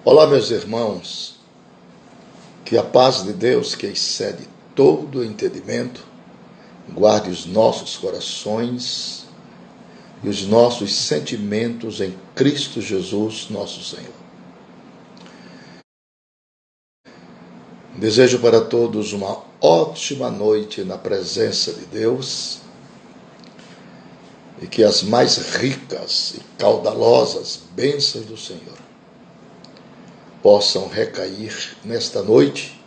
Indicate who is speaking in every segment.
Speaker 1: Olá, meus irmãos, que a paz de Deus, que excede todo entendimento, guarde os nossos corações e os nossos sentimentos em Cristo Jesus, nosso Senhor. Desejo para todos uma ótima noite na presença de Deus e que as mais ricas e caudalosas bênçãos do Senhor possam recair nesta noite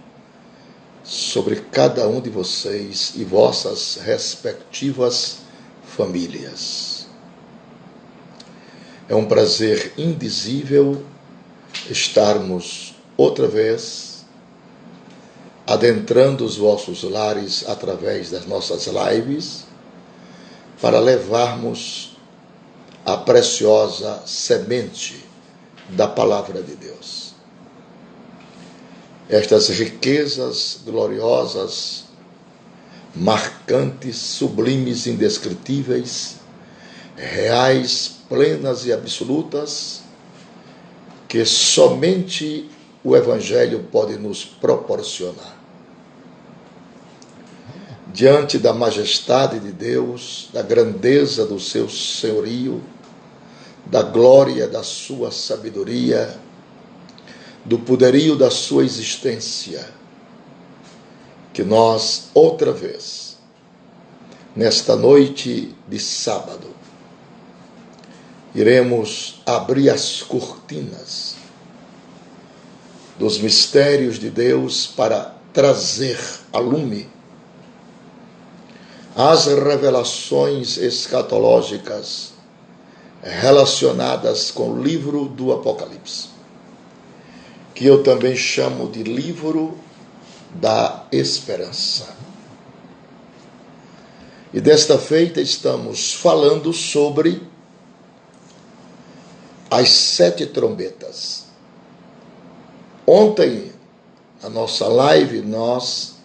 Speaker 1: sobre cada um de vocês e vossas respectivas famílias. É um prazer indizível estarmos outra vez adentrando os vossos lares através das nossas lives para levarmos a preciosa semente da Palavra de Deus. Estas riquezas gloriosas, marcantes, sublimes, indescritíveis, reais, plenas e absolutas, que somente o Evangelho pode nos proporcionar. Diante da majestade de Deus, da grandeza do seu senhorio, da glória da sua sabedoria, do poderio da sua existência, que nós, outra vez, nesta noite de sábado, iremos abrir as cortinas dos mistérios de Deus para trazer a lume as revelações escatológicas relacionadas com o livro do Apocalipse, que eu também chamo de livro da esperança. E desta feita estamos falando sobre as 7 trombetas. Ontem, na nossa live, nós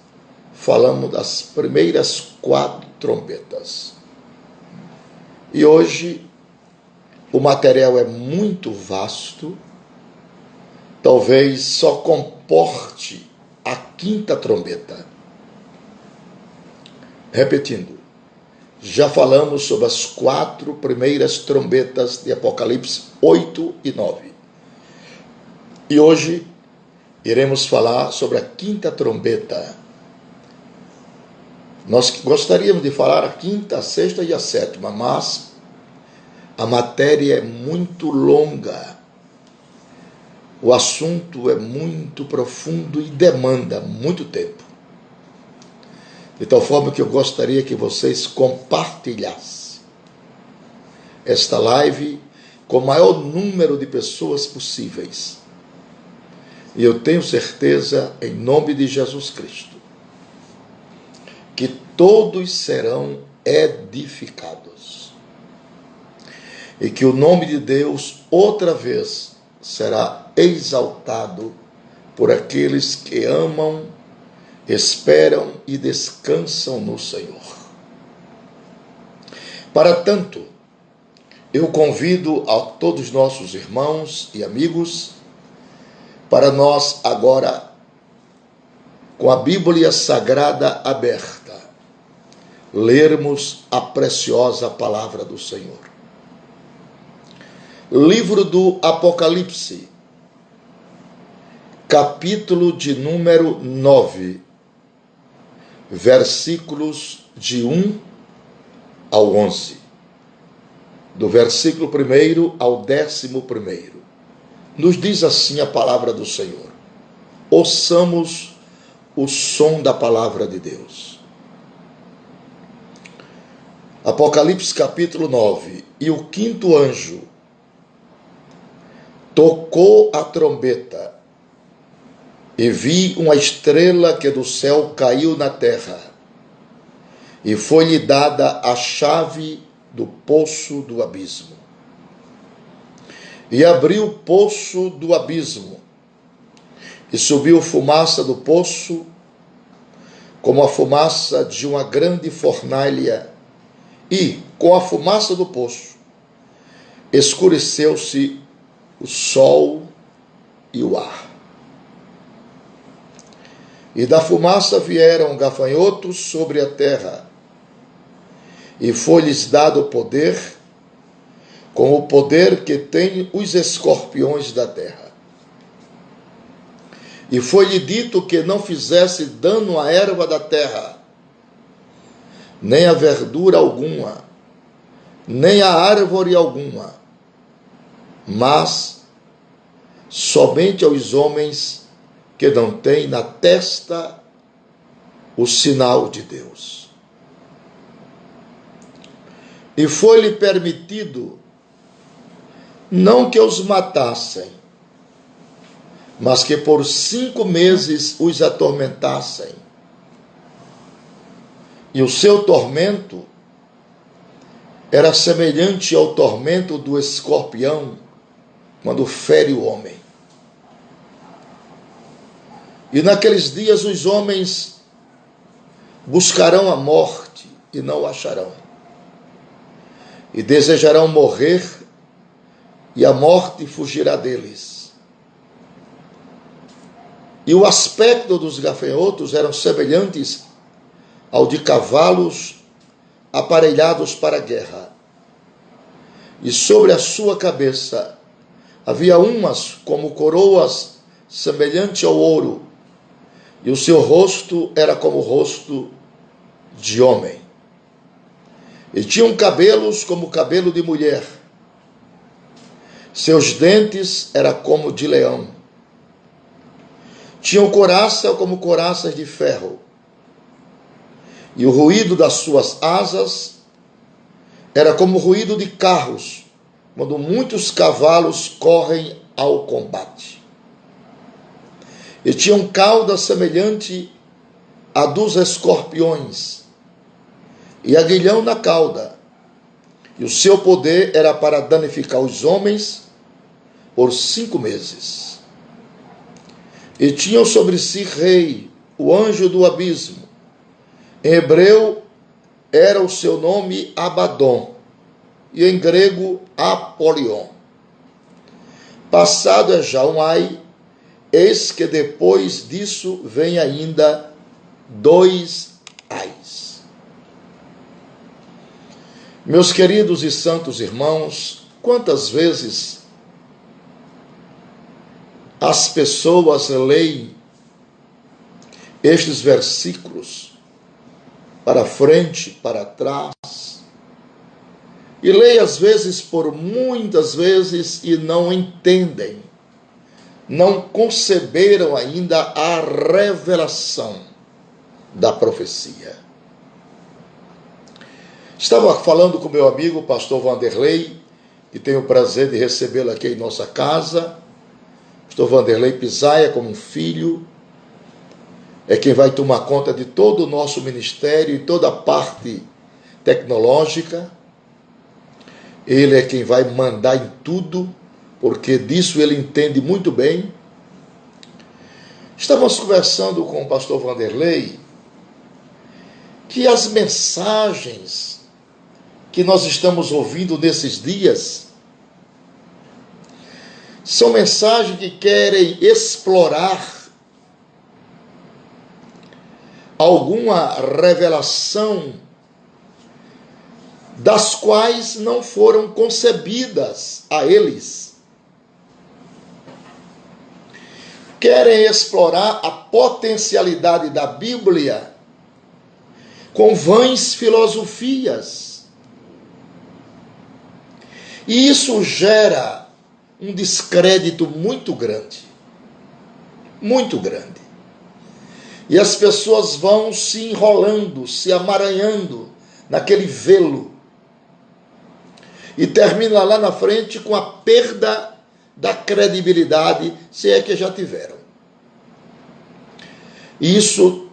Speaker 1: falamos das primeiras 4 trombetas. E hoje o material é muito vasto, talvez só comporte a 5ª trombeta. Repetindo, já falamos sobre as 4 primeiras trombetas de Apocalipse 8 e 9. E hoje iremos falar sobre a 5ª trombeta. Nós gostaríamos de falar a 5ª, a 6ª e a 7ª, mas a matéria é muito longa. O assunto é muito profundo e demanda muito tempo. De tal forma que eu gostaria que vocês compartilhassem esta live com o maior número de pessoas possíveis. E eu tenho certeza, em nome de Jesus Cristo, que todos serão edificados. E que o nome de Deus, outra vez, será exaltado por aqueles que amam, esperam e descansam no Senhor. Para tanto, eu convido a todos nossos irmãos e amigos para nós agora, com a Bíblia Sagrada aberta, lermos a preciosa palavra do Senhor. Livro do Apocalipse, capítulo de número 9, versículos de 1 ao 11, do versículo 1 ao 11º, nos diz assim a palavra do Senhor. Ouçamos o som da palavra de Deus. Apocalipse capítulo 9. E o 5º anjo tocou a trombeta, e vi uma estrela que do céu caiu na terra, e foi-lhe dada a chave do poço do abismo. E abriu o poço do abismo, e subiu fumaça do poço, como a fumaça de uma grande fornalha, e, com a fumaça do poço, escureceu-se o sol e o E da fumaça vieram gafanhotos sobre a terra, e foi-lhes dado poder, com o poder que têm os escorpiões da terra. E foi-lhe dito que não fizesse dano à erva da terra, nem a verdura alguma, nem a árvore alguma, mas somente aos homens que não têm na testa o sinal de Deus. E foi-lhe permitido não que os matassem, mas que por 5 meses os atormentassem. E o seu tormento era semelhante ao tormento do escorpião quando fere o homem. E naqueles dias os homens buscarão a morte e não a acharão. E desejarão morrer, e a morte fugirá deles. E o aspecto dos gafanhotos eram semelhantes ao de cavalos aparelhados para a guerra. E sobre a sua cabeça havia umas como coroas semelhante ao ouro, e o seu rosto era como o rosto de homem. E tinham cabelos como cabelo de mulher. Seus dentes eram como de leão. Tinham couraça como couraças de ferro. E o ruído das suas asas era como o ruído de carros, quando muitos cavalos correm ao combate. E tinham cauda semelhante à dos escorpiões, e aguilhão na cauda. E o seu poder era para danificar os homens por 5 meses. E tinham sobre si rei, o anjo do abismo. Em hebreu era o seu nome Abaddon, e em grego Apolion. Passado é já um ai, eis que depois disso vem ainda 2 ais. Meus queridos e santos irmãos, quantas vezes as pessoas leem estes versículos para frente, para trás, e leem às vezes por muitas vezes e não entendem, não conceberam ainda a revelação da profecia. Estava falando com meu amigo, o pastor Vanderlei, que tenho o prazer de recebê-lo aqui em nossa casa. Pastor Vanderlei Pisaia, como um filho, é quem vai tomar conta de todo o nosso ministério e toda a parte tecnológica. Ele é quem vai mandar em tudo, porque disso ele entende muito bem. Estávamos conversando com o pastor Vanderlei que as mensagens que nós estamos ouvindo nesses dias são mensagens que querem explorar alguma revelação das quais não foram concebidas a eles. Querem explorar a potencialidade da Bíblia com vãs filosofias. E isso gera um descrédito muito grande. Muito grande. E as pessoas vão se enrolando, se amaranhando naquele velo. E termina lá na frente com a perda da credibilidade, se é que já tiveram. E isso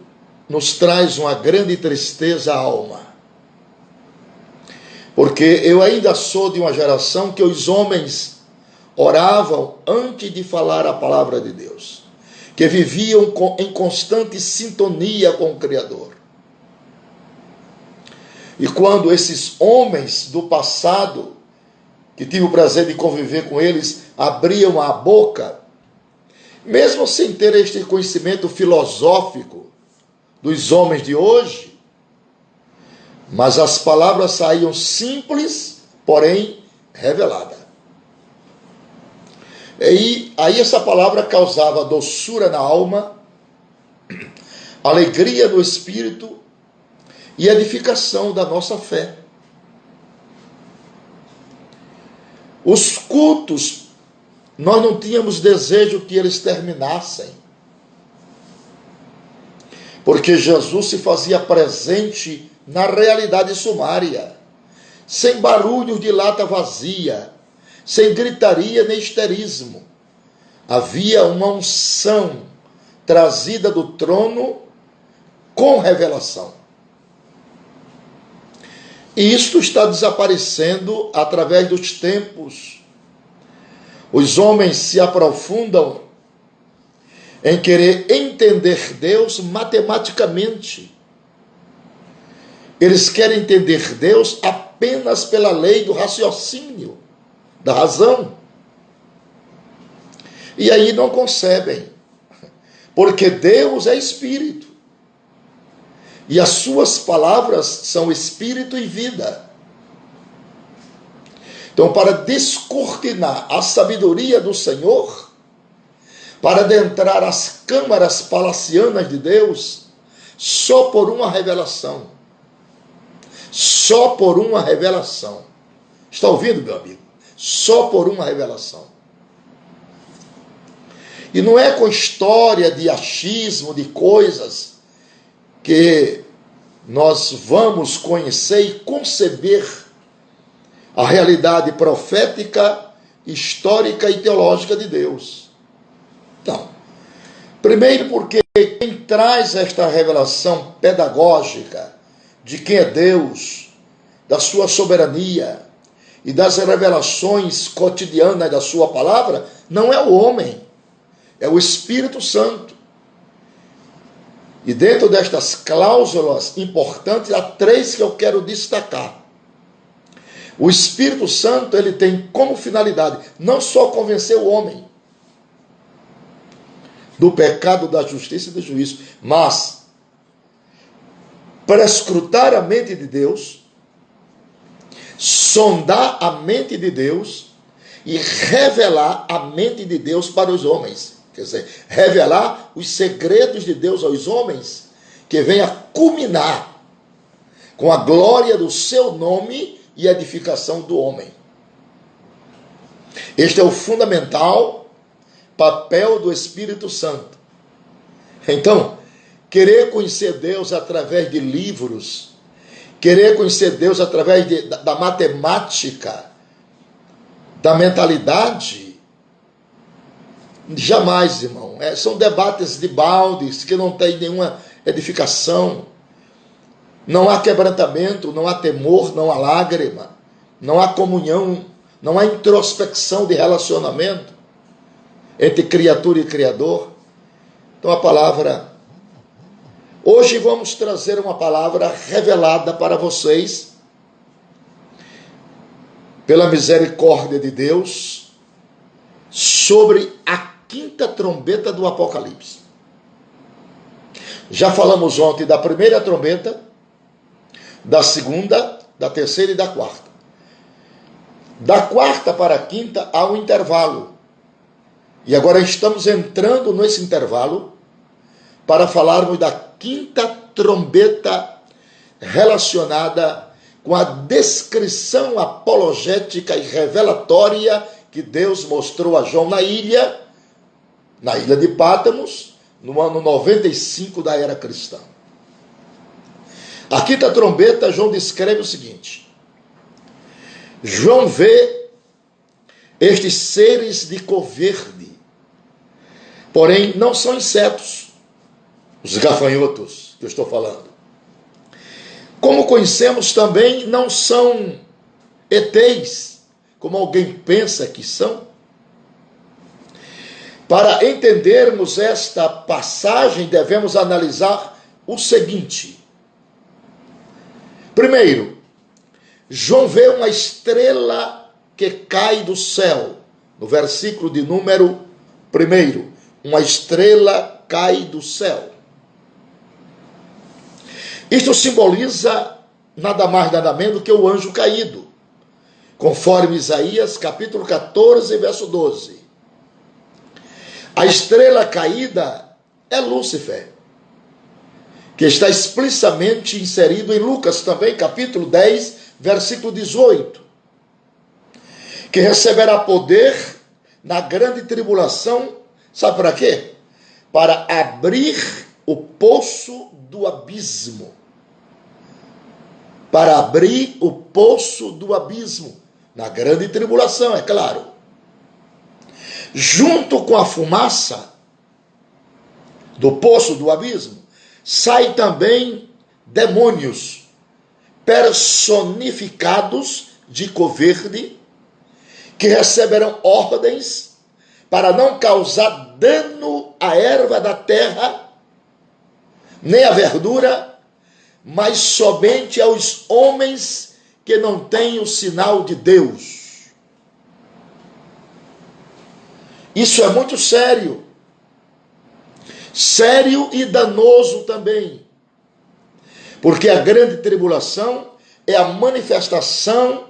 Speaker 1: nos traz uma grande tristeza à alma. Porque eu ainda sou de uma geração que os homens oravam antes de falar a palavra de Deus, que viviam em constante sintonia com o Criador. E quando esses homens do passado, que tive o prazer de conviver com eles, abriam a boca, Mesmo sem ter este conhecimento filosófico dos homens de hoje, mas as palavras saíam simples, porém revelada. E aí essa palavra causava doçura na alma, alegria no espírito e edificação da nossa fé. Os cultos, nós não tínhamos desejo que eles terminassem, porque Jesus se fazia presente na realidade sumária, sem barulhos de lata vazia, sem gritaria nem histerismo. Havia uma unção trazida do trono com revelação. E isto está desaparecendo através dos tempos. Os homens se aprofundam em querer entender Deus matematicamente. Eles querem entender Deus apenas pela lei do raciocínio, da razão. E aí não concebem, porque Deus é espírito. E as suas palavras são espírito e vida. Então, para descortinar a sabedoria do Senhor, para adentrar as câmaras palacianas de Deus, só por uma revelação. Só por uma revelação. Está ouvindo, meu amigo? Só por uma revelação. E não é com história de achismo, de coisas, que nós vamos conhecer e conceber a realidade profética, histórica e teológica de Deus. Então, primeiro porque quem traz esta revelação pedagógica de quem é Deus, da sua soberania e das revelações cotidianas da sua palavra, não é o homem, é o Espírito Santo. E dentro destas cláusulas importantes, há três que eu quero destacar. O Espírito Santo, ele tem como finalidade não só convencer o homem do pecado, da justiça e do juízo, mas prescrutar a mente de Deus, sondar a mente de Deus e revelar a mente de Deus para os homens. Quer dizer, revelar os segredos de Deus aos homens, que venha culminar com a glória do seu nome e a edificação do homem. Este é o fundamental papel do Espírito Santo. Então, querer conhecer Deus através de livros, querer conhecer Deus através da matemática, da mentalidade, jamais, irmão. São debates de baldes que não tem nenhuma edificação. Não há quebrantamento, não há temor, não há lágrima, não há comunhão, não há introspecção de relacionamento entre criatura e Criador. Então a palavra... Hoje vamos trazer uma palavra revelada para vocês, pela misericórdia de Deus, sobre a quinta trombeta do Apocalipse. Já falamos ontem da primeira trombeta, da segunda, da terceira e da quarta. Da quarta para a quinta há um intervalo. E agora estamos entrando nesse intervalo para falarmos da quinta trombeta relacionada com a descrição apologética e revelatória que Deus mostrou a João na ilha de Pátamos, no ano 95 da era cristã. A quinta trombeta, João descreve o seguinte: João vê estes seres de cor verde, porém não são insetos, os gafanhotos que eu estou falando. Como conhecemos também, não são ETs, como alguém pensa que são. Para entendermos esta passagem, devemos analisar o seguinte. Primeiro, João vê uma estrela que cai do céu, no versículo de número 1, uma estrela cai do céu. Isto simboliza nada mais nada menos do que o anjo caído, conforme Isaías capítulo 14, verso 12. A estrela caída é Lúcifer, que está explicitamente inserido em Lucas também, capítulo 10, versículo 18, que receberá poder na grande tribulação, sabe para quê? Para abrir o poço do abismo. Para abrir o poço do abismo, na grande tribulação, é claro. Junto com a fumaça do poço do abismo, saem também demônios personificados de cor verde, que receberão ordens para não causar dano à erva da terra, nem à verdura, mas somente aos homens que não têm o sinal de Deus. Isso é muito sério. Sério e danoso também. Porque a grande tribulação é a manifestação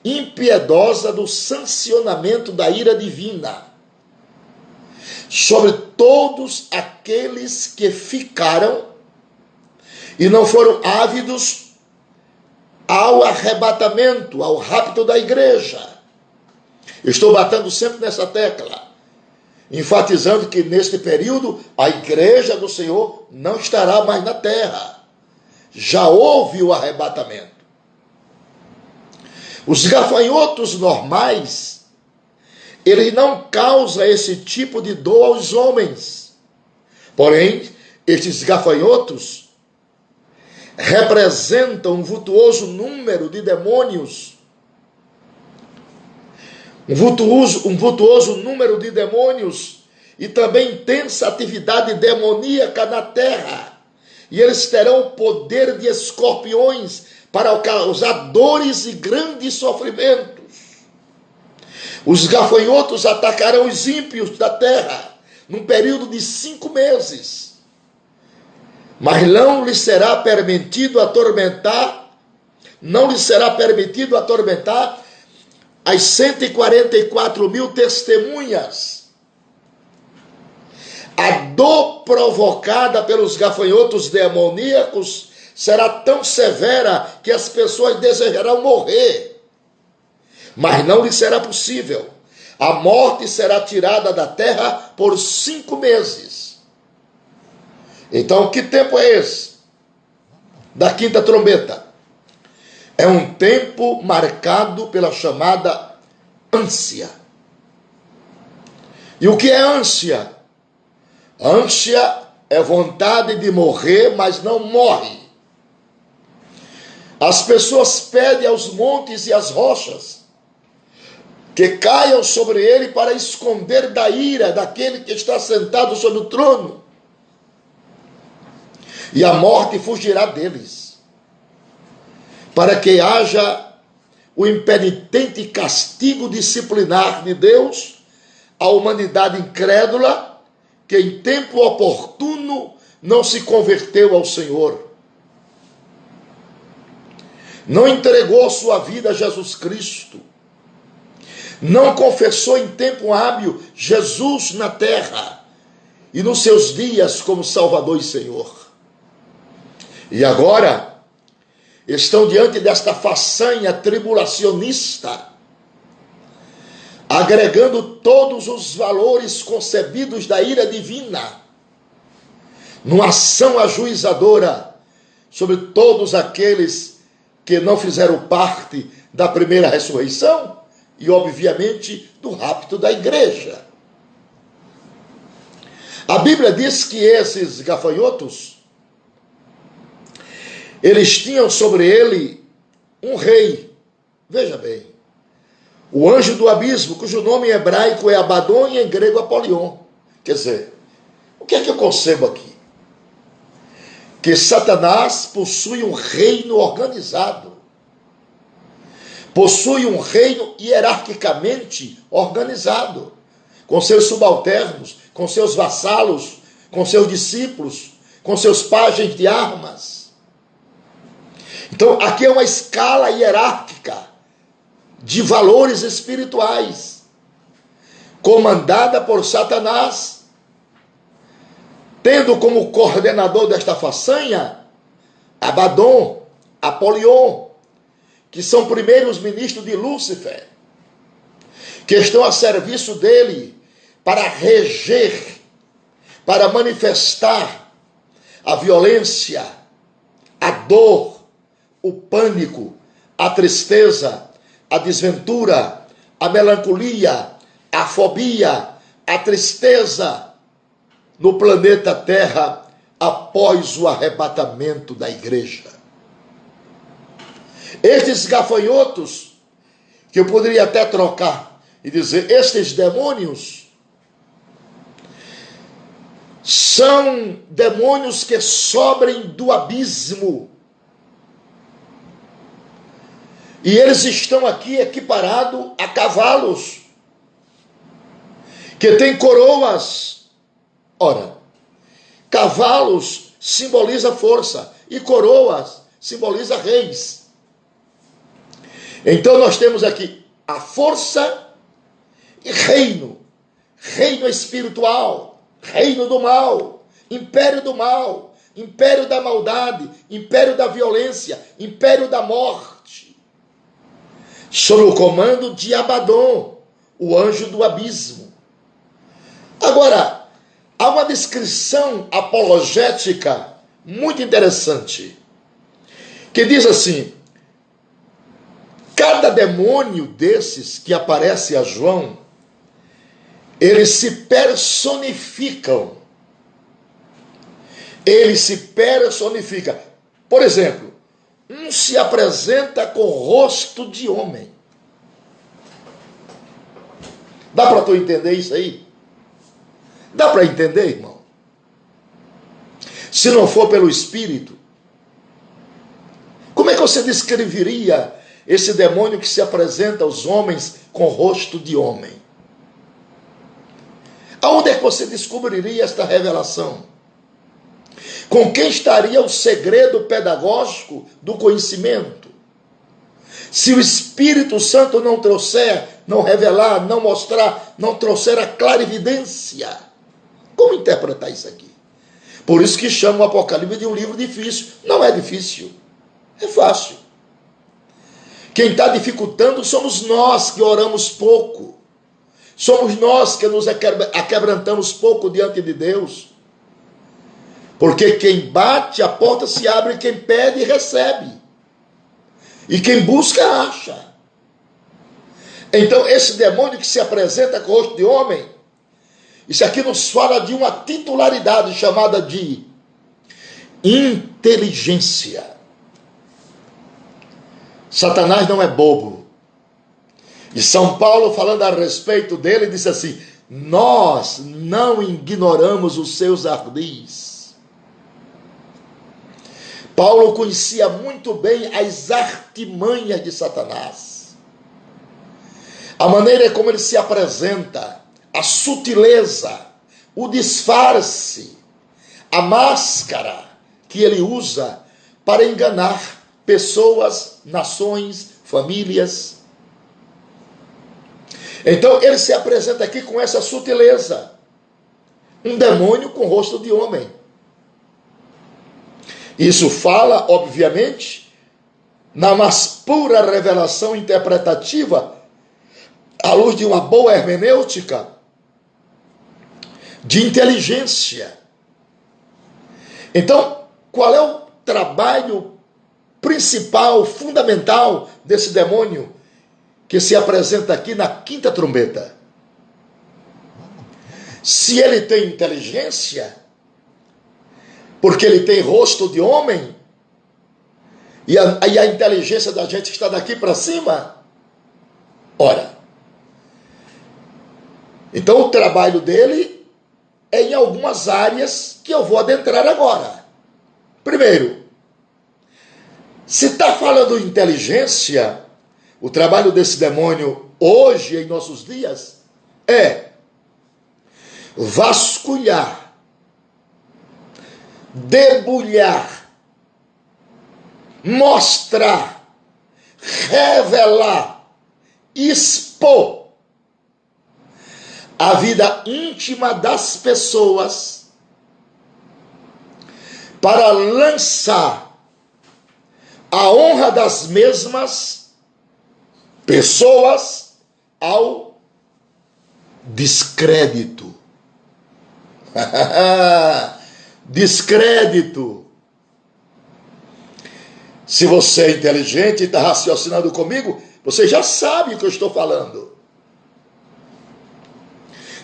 Speaker 1: impiedosa do sancionamento da ira divina sobre todos aqueles que ficaram e não foram ávidos ao arrebatamento, ao rapto da igreja. Estou batendo sempre nessa tecla, enfatizando que neste período a igreja do Senhor não estará mais na terra. Já houve o arrebatamento. Os gafanhotos normais, ele não causa esse tipo de dor aos homens. Porém, estes gafanhotos representam um vultuoso número de demônios, um vultuoso número de demônios e também intensa atividade demoníaca na terra. E eles terão o poder de escorpiões para causar dores e grandes sofrimentos. Os gafanhotos atacarão os ímpios da terra num período de 5 meses. Mas não lhes será permitido atormentar as 144 mil testemunhas. A dor provocada pelos gafanhotos demoníacos será tão severa que as pessoas desejarão morrer. Mas não lhes será possível. A morte será tirada da terra por 5 meses. Então, que tempo é esse? Da quinta trombeta. É um tempo marcado pela chamada ânsia. E o que é ânsia? Ânsia é vontade de morrer, mas não morre. As pessoas pedem aos montes e às rochas que caiam sobre ele para esconder da ira daquele que está sentado sobre o trono. E a morte fugirá deles, para que haja o impenitente castigo disciplinar de Deus à humanidade incrédula, que em tempo oportuno não se converteu ao Senhor, não entregou sua vida a Jesus Cristo, não confessou em tempo hábil Jesus na terra e nos seus dias como Salvador e Senhor. E agora estão diante desta façanha tribulacionista, agregando todos os valores concebidos da ira divina, numa ação ajuizadora sobre todos aqueles que não fizeram parte da primeira ressurreição e, obviamente, do rapto da igreja. A Bíblia diz que esses gafanhotos, eles tinham sobre ele um rei. Veja bem, o anjo do abismo, cujo nome em hebraico é Abaddon e em grego Apolion. Quer dizer, o que é que eu concebo aqui? Que Satanás possui um reino organizado, possui um reino hierarquicamente organizado. com seus subalternos, com seus vassalos, com seus discípulos, com seus pajens de armas. Então, aqui é uma escala hierárquica de valores espirituais, comandada por Satanás, tendo como coordenador desta façanha Abaddon, Apolion, que são primeiros ministros de Lúcifer, que estão a serviço dele para reger, para manifestar a violência, a dor, o pânico, a tristeza, a desventura, a melancolia, a fobia, a tristeza no planeta Terra após o arrebatamento da igreja. Estes gafanhotos, que eu poderia até trocar e dizer, estes demônios, são demônios que sobrem do abismo. E eles estão aqui equiparados a cavalos, que têm coroas. Ora, cavalos simboliza força e coroas simboliza reis. Então nós temos aqui a força e reino, reino espiritual, reino do mal, império da maldade, império da violência, império da morte, sob o comando de Abaddon, o anjo do abismo. Agora, há uma descrição apologética muito interessante, que diz assim: cada demônio desses que aparece a João, eles se personificam. Ele se personifica. Por exemplo, um se apresenta com rosto de homem. Dá para tu entender isso aí? Dá para entender, irmão? Se não for pelo Espírito, como é que você descreveria esse demônio que se apresenta aos homens com rosto de homem? Aonde é que você descobriria esta revelação? Com quem estaria o segredo pedagógico do conhecimento? Se o Espírito Santo não trouxer, não revelar, não mostrar, não trouxer a clarividência, como interpretar isso aqui? Por isso que chama o Apocalipse de um livro difícil. Não é difícil, é fácil. Quem está dificultando somos nós que oramos pouco. Somos nós que nos aquebrantamos pouco diante de Deus. Porque quem bate, a porta se abre, quem pede, recebe. E quem busca, acha. Então, esse demônio que se apresenta com o rosto de homem, isso aqui nos fala de uma titularidade chamada de inteligência. Satanás não é bobo. E São Paulo, falando a respeito dele, disse assim: nós não ignoramos os seus ardis. Paulo conhecia muito bem as artimanhas de Satanás. A maneira como ele se apresenta, a sutileza, o disfarce, a máscara que ele usa para enganar pessoas, nações, famílias. Então ele se apresenta aqui com essa sutileza. Um demônio com rosto de homem. Isso fala, obviamente, na mais pura revelação interpretativa, à luz de uma boa hermenêutica, de inteligência. Então, qual é o trabalho principal, fundamental desse demônio que se apresenta aqui na quinta trombeta? Se ele tem inteligência, porque ele tem rosto de homem, e a inteligência da gente está daqui para cima, ora, então o trabalho dele é em algumas áreas que eu vou adentrar agora. Primeiro, se está falando de inteligência, o trabalho desse demônio hoje, em nossos dias, é vasculhar, debulhar, mostrar, revelar, expor a vida íntima das pessoas para lançar a honra das mesmas pessoas ao descrédito. Descrédito. Se você é inteligente e está raciocinando comigo, você já sabe o que eu estou falando.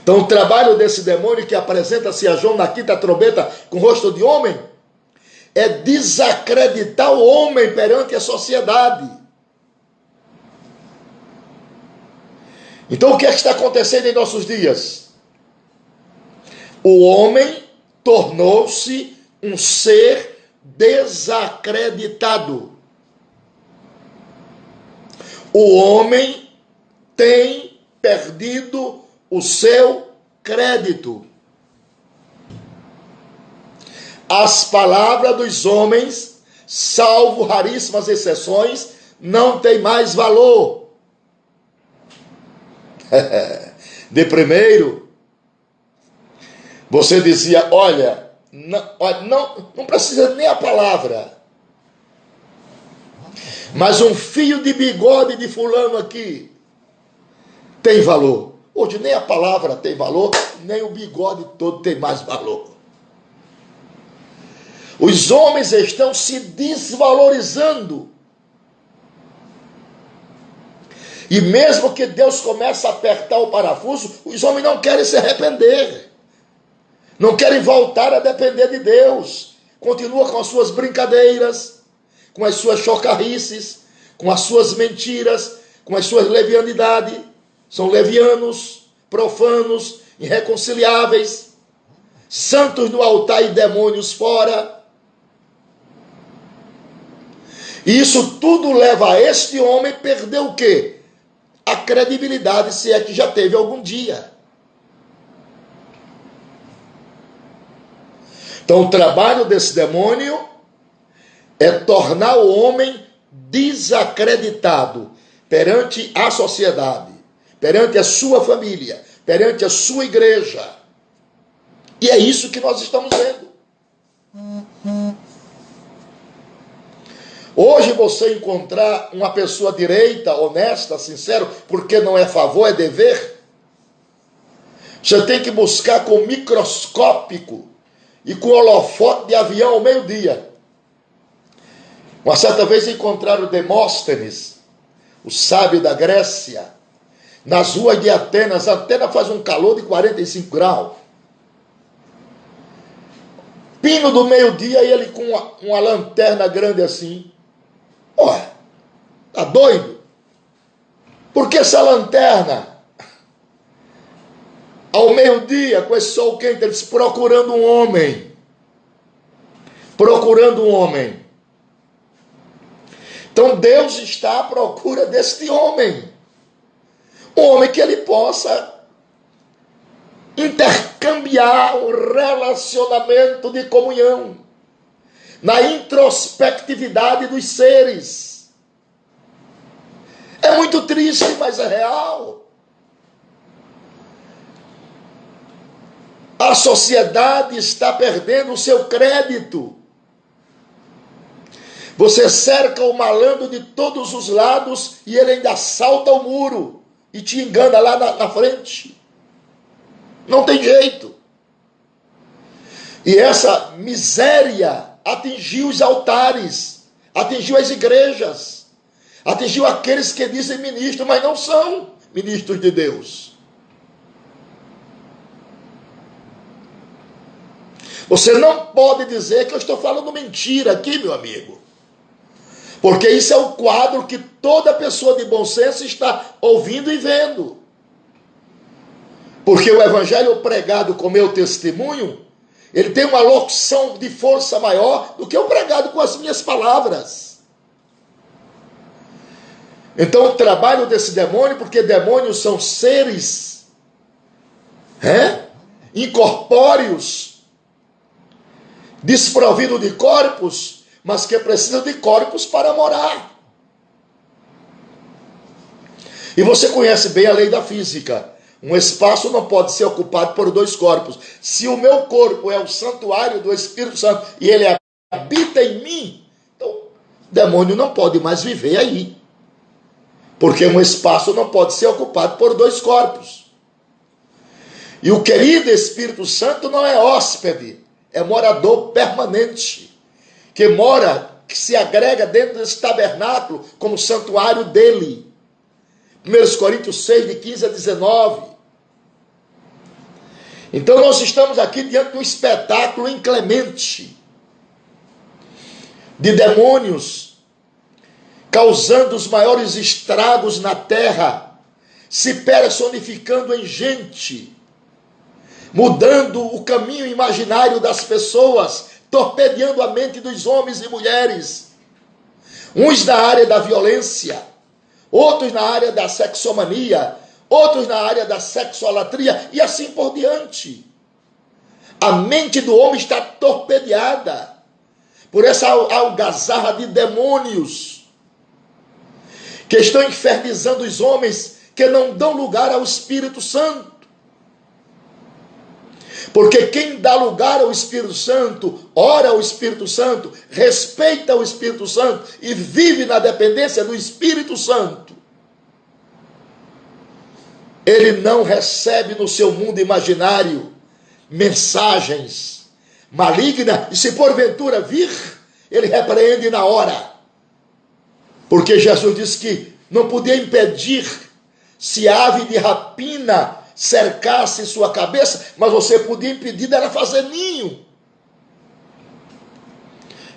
Speaker 1: Então o trabalho desse demônio que apresenta-se a João na quinta trombeta com rosto de homem é desacreditar o homem perante a sociedade. Então o que é que está acontecendo em nossos dias? O homem tornou-se um ser desacreditado. O homem tem perdido o seu crédito. As palavras dos homens, salvo raríssimas exceções, não têm mais valor. De primeiro, você dizia, olha, não precisa nem a palavra, mas um fio de bigode de fulano aqui tem valor. Hoje nem a palavra tem valor, nem o bigode todo tem mais valor. Os homens estão se desvalorizando. E mesmo que Deus comece a apertar o parafuso, os homens não querem se arrepender. Não querem voltar a depender de Deus. Continua com as suas brincadeiras, com as suas chocarrices, com as suas mentiras, com as suas levianidades. São levianos, profanos, irreconciliáveis, santos no altar e demônios fora. E isso tudo leva a este homem perder o quê? A credibilidade, se é que já teve algum dia. Então o trabalho desse demônio é tornar o homem desacreditado perante a sociedade, perante a sua família, perante a sua igreja. E é isso que nós estamos vendo. Hoje você encontrar uma pessoa direita, honesta, sincero, porque não é favor, é dever, você tem que buscar com microscópico e com holofote de avião ao meio-dia. Uma certa vez encontraram Demóstenes, o sábio da Grécia, nas ruas de Atenas. Atenas faz um calor de 45 graus. Pino do meio-dia, e ele com uma lanterna grande assim. Olha, tá doido? Por que essa lanterna? Ao meio-dia, com esse sol quente, ele disse, procurando um homem. Procurando um homem. Então Deus está à procura deste homem. Um homem que ele possa intercambiar um relacionamento de comunhão na introspectividade dos seres. É muito triste, mas é real. A sociedade está perdendo o seu crédito. Você cerca o malandro de todos os lados e ele ainda salta o muro e te engana lá na frente. Não tem jeito. E essa miséria atingiu os altares, atingiu as igrejas, atingiu aqueles que dizem ministros, mas não são ministros de Deus. Você não pode dizer que eu estou falando mentira aqui, meu amigo. Porque isso é o quadro que toda pessoa de bom senso está ouvindo e vendo. Porque o evangelho pregado com meu testemunho, ele tem uma locução de força maior do que o pregado com as minhas palavras. Então o trabalho desse demônio, porque demônios são seres incorpóreos, desprovidos de corpos, mas que precisam de corpos para morar. E você conhece bem a lei da física. Um espaço não pode ser ocupado por dois corpos. Se o meu corpo é o santuário do Espírito Santo e ele habita em mim, então o demônio não pode mais viver aí. Porque um espaço não pode ser ocupado por dois corpos. E o querido Espírito Santo não é hóspede, é morador permanente, que mora, que se agrega dentro desse tabernáculo como santuário dele. 1 Coríntios 6, de 15 a 19. Então nós estamos aqui diante de um espetáculo inclemente de demônios causando os maiores estragos na terra, se personificando em gente, mudando o caminho imaginário das pessoas, torpedeando a mente dos homens e mulheres, uns na área da violência, outros na área da sexomania, outros na área da sexolatria e assim por diante. A mente do homem está torpedeada por essa algazarra de demônios que estão infernizando os homens, que não dão lugar ao Espírito Santo. Porque quem dá lugar ao Espírito Santo, ora ao Espírito Santo, respeita o Espírito Santo e vive na dependência do Espírito Santo, ele não recebe no seu mundo imaginário mensagens malignas, e se porventura vir, ele repreende na hora. Porque Jesus disse que não podia impedir se a ave de rapina cercasse sua cabeça, mas você podia impedir dela fazer ninho.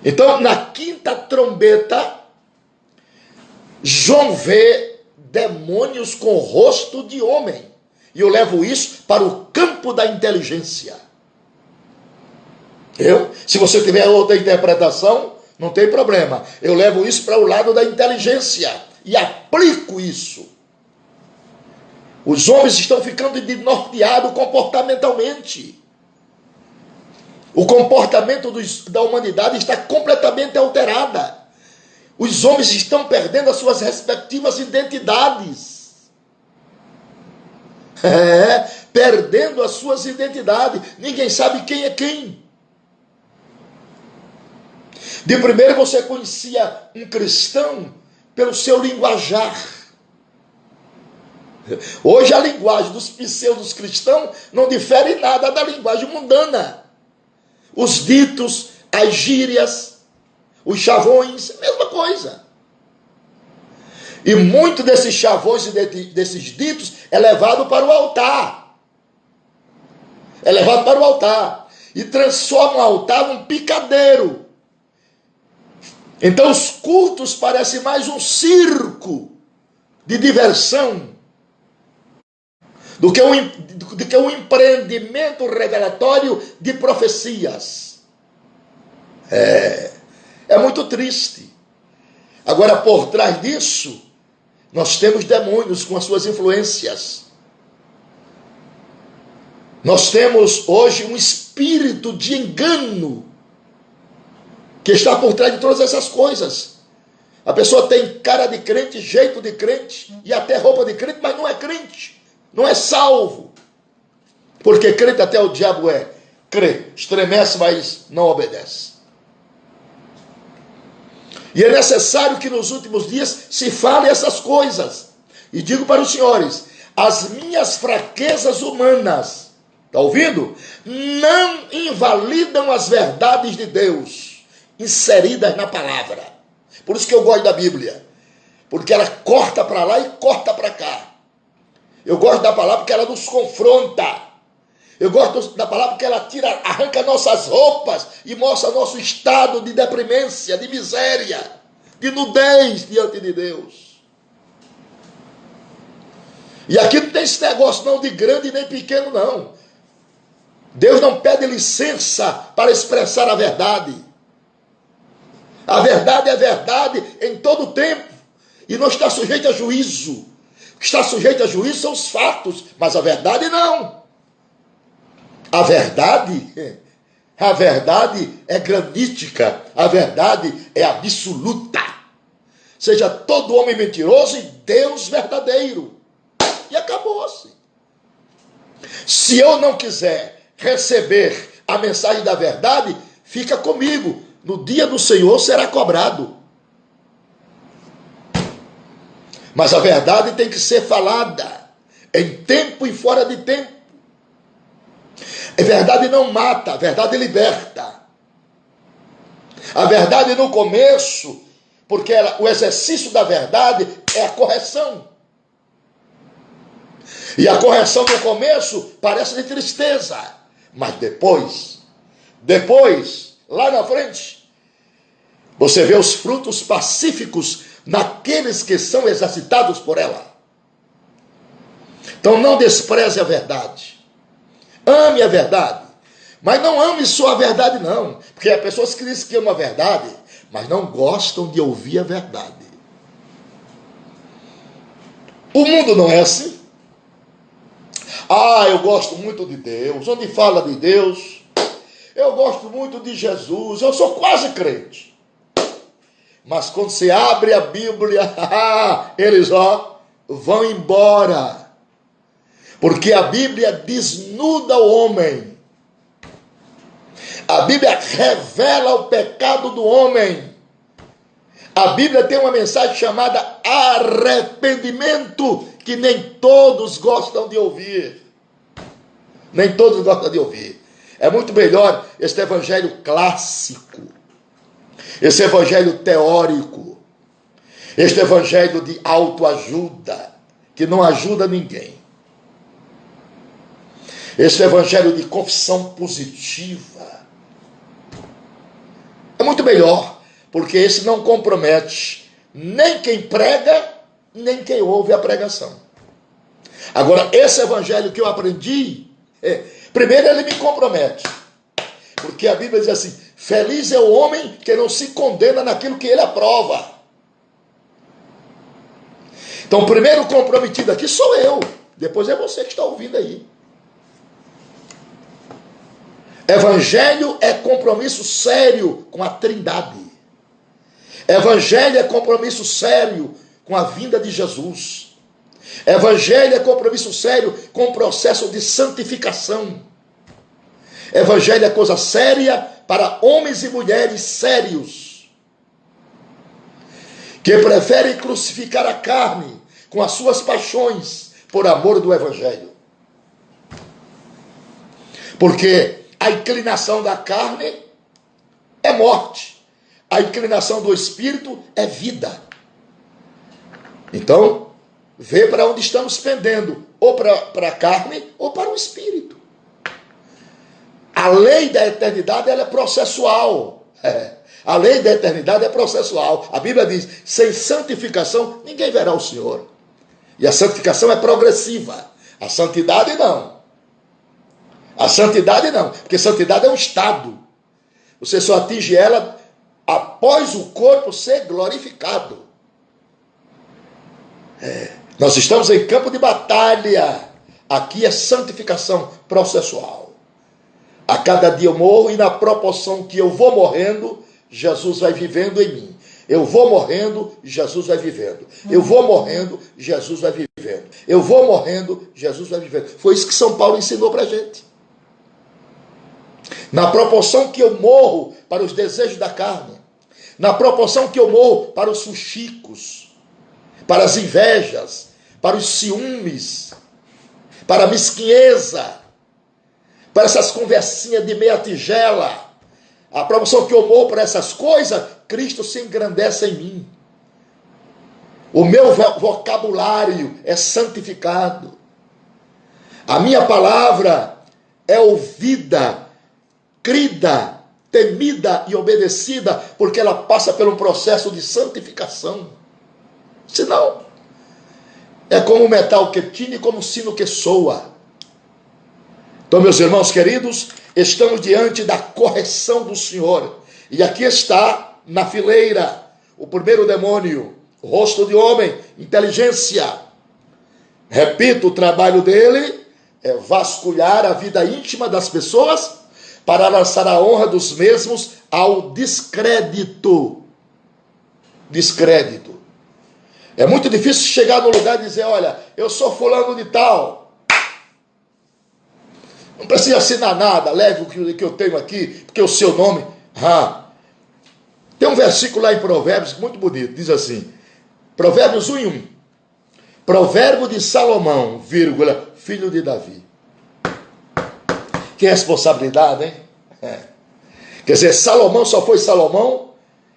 Speaker 1: Então, na quinta trombeta, João vê demônios com rosto de homem. E eu levo isso para o campo da inteligência. Se você tiver outra interpretação, não tem problema. Eu levo isso para o lado da inteligência e aplico isso. Os homens estão ficando desnorteados comportamentalmente. O comportamento da humanidade está completamente alterado. Os homens estão perdendo as suas respectivas identidades. Perdendo as suas identidades. Ninguém sabe quem é quem. De primeiro você conhecia um cristão pelo seu linguajar. Hoje a linguagem dos pseudos cristãos não difere nada da linguagem mundana. Os ditos, as gírias, os chavões, mesma coisa. E muito desses chavões e desses ditos é levado para o altar. É levado para o altar. E transforma o altar num picadeiro. Então os cultos parecem mais um circo de diversão do que um empreendimento revelatório de profecias. É muito triste. Agora, por trás disso, nós temos demônios com as suas influências. Nós temos hoje um espírito de engano que está por trás de todas essas coisas. A pessoa tem cara de crente, jeito de crente e até roupa de crente, mas não é crente, não é salvo. Porque crente até o diabo crê, estremece, mas não obedece. E é necessário que nos últimos dias se fale essas coisas. E digo para os senhores, as minhas fraquezas humanas, está ouvindo? Não invalidam as verdades de Deus inseridas na palavra. Por isso que eu gosto da Bíblia. Porque ela corta para lá e corta para cá. Eu gosto da palavra porque ela nos confronta. Eu gosto da palavra porque ela arranca nossas roupas e mostra nosso estado de deprimência, de miséria, de nudez diante de Deus. E aqui não tem esse negócio não de grande nem pequeno não. Deus não pede licença para expressar a verdade. A verdade é verdade em todo o tempo e não está sujeita a juízo. O que está sujeito a juízo são os fatos, mas a verdade não. A verdade é granítica, a verdade é absoluta. Seja todo homem mentiroso e Deus verdadeiro. E acabou-se. Se eu não quiser receber a mensagem da verdade, fica comigo. No dia do Senhor será cobrado. Mas a verdade tem que ser falada em tempo e fora de tempo. A verdade não mata, a verdade liberta. A verdade no começo, porque o exercício da verdade é a correção. E a correção no começo parece de tristeza, mas depois, lá na frente, você vê os frutos pacíficos naqueles que são exercitados por ela. Então não despreze a verdade. Ame a verdade. Mas não ame só a verdade, não. Porque há pessoas que dizem que amam a verdade, mas não gostam de ouvir a verdade. O mundo não é assim. Eu gosto muito de Deus. Onde fala de Deus, eu gosto muito de Jesus. Eu sou quase crente. Mas quando você abre a Bíblia, eles vão embora. Porque a Bíblia desnuda o homem. A Bíblia revela o pecado do homem. A Bíblia tem uma mensagem chamada arrependimento, que nem todos gostam de ouvir. Nem todos gostam de ouvir. É muito melhor este evangelho clássico, esse evangelho teórico, este evangelho de autoajuda, que não ajuda ninguém. Este evangelho de confissão positiva é muito melhor, porque esse não compromete nem quem prega, nem quem ouve a pregação. Agora, esse evangelho que eu aprendi, primeiro ele me compromete, porque a Bíblia diz assim: feliz é o homem que não se condena naquilo que ele aprova. Então, o primeiro comprometido aqui sou eu, depois é você que está ouvindo aí. Evangelho é compromisso sério com a Trindade. Evangelho é compromisso sério com a vinda de Jesus. Evangelho é compromisso sério com o processo de santificação. Evangelho é coisa séria para homens e mulheres sérios, que preferem crucificar a carne com as suas paixões por amor do Evangelho. Porque a inclinação da carne é morte. A inclinação do espírito é vida. Então, vê para onde estamos pendendo. Ou para a carne, ou para o espírito. A lei da eternidade ela é processual. A lei da eternidade é processual. A Bíblia diz: sem santificação, ninguém verá o Senhor. E a santificação é progressiva. A santidade não. A santidade não, porque santidade é um estado. Você só atinge ela após o corpo ser glorificado. Nós estamos em campo de batalha. Aqui é santificação processual. A cada dia eu morro e na proporção que eu vou morrendo, Jesus vai vivendo em mim. Eu vou morrendo, Jesus vai vivendo. Eu vou morrendo, Jesus vai vivendo. Eu vou morrendo, Jesus vai vivendo. Foi isso que São Paulo ensinou para a gente. Na proporção que eu morro para os desejos da carne, na proporção que eu morro para os fuxicos, para as invejas, para os ciúmes, para a mesquinheza, para essas conversinhas de meia tigela, a proporção que eu morro para essas coisas, Cristo se engrandece em mim. O meu vocabulário é santificado. A minha palavra é ouvida, crida, temida e obedecida, porque ela passa por um processo de santificação. Senão, é como o metal que tine, como o sino que soa. Então, meus irmãos queridos, estamos diante da correção do Senhor. E aqui está, na fileira, o primeiro demônio, rosto de homem, inteligência. Repito, o trabalho dele é vasculhar a vida íntima das pessoas para lançar a honra dos mesmos ao descrédito. Descrédito. É muito difícil chegar no lugar e dizer, olha, eu sou fulano de tal. Não precisa assinar nada, leve o que eu tenho aqui, porque o seu nome... Tem um versículo lá em Provérbios muito bonito, diz assim, Provérbios 1:1. Provérbio de Salomão, vírgula, filho de Davi. Que responsabilidade, hein? Quer dizer, Salomão só foi Salomão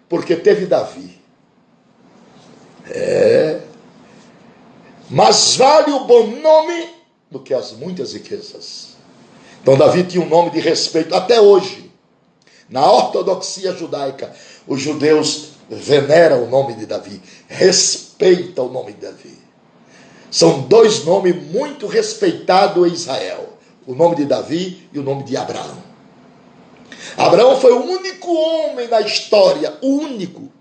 Speaker 1: porque teve Davi. Mas vale o bom nome do que as muitas riquezas. Então Davi tinha um nome de respeito até hoje. Na ortodoxia judaica, os judeus veneram o nome de Davi, respeitam o nome de Davi. São dois nomes muito respeitados em Israel. O nome de Davi e o nome de Abraão. Abraão foi o único homem na história, o único,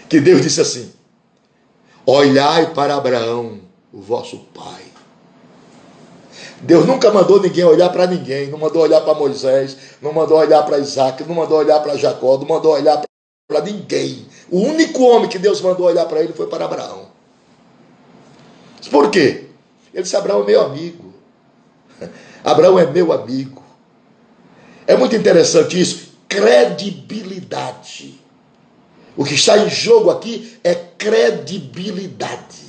Speaker 1: que Deus disse assim, olhai para Abraão, o vosso pai. Deus nunca mandou ninguém olhar para ninguém, não mandou olhar para Moisés, não mandou olhar para Isaac, não mandou olhar para Jacó, não mandou olhar para ninguém. O único homem que Deus mandou olhar para ele foi para Abraão. Por quê? Ele disse, Abraão é meu amigo. Abraão é meu amigo. É muito interessante isso, credibilidade. O que está em jogo aqui é credibilidade.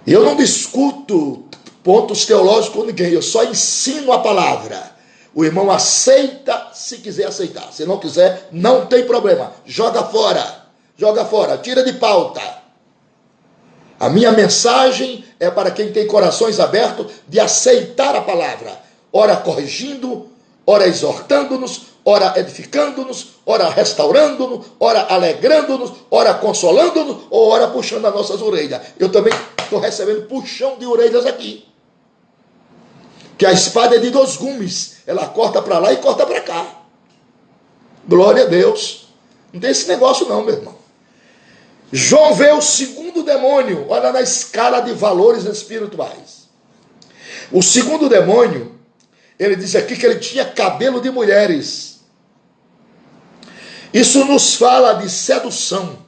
Speaker 1: E eu não discuto pontos teológicos com ninguém, eu só ensino a palavra. O irmão aceita se quiser aceitar. Se não quiser, não tem problema. Joga fora, tira de pauta. A minha mensagem é para quem tem corações abertos de aceitar a palavra. Ora corrigindo, ora exortando-nos, ora edificando-nos, ora restaurando-nos, ora alegrando-nos, ora consolando-nos, ou ora puxando as nossas orelhas. Eu também estou recebendo puxão de orelhas aqui. Que a espada é de 2 gumes. Ela corta para lá e corta para cá. Glória a Deus. Não tem esse negócio não, meu irmão. João vê o segundo demônio. Olha na escala de valores espirituais. O segundo demônio, ele diz aqui que ele tinha cabelo de mulheres. Isso nos fala de sedução.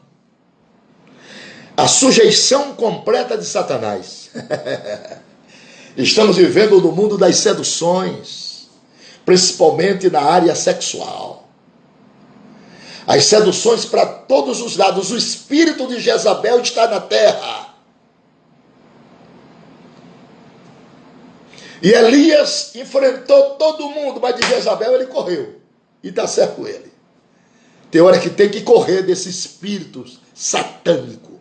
Speaker 1: A sujeição completa de Satanás. Estamos vivendo no mundo das seduções, principalmente na área sexual. As seduções para todos os lados. O espírito de Jezabel está na terra. E Elias enfrentou todo mundo, mas de Jezabel ele correu. E está certo ele. Tem hora que tem que correr desse espírito satânico.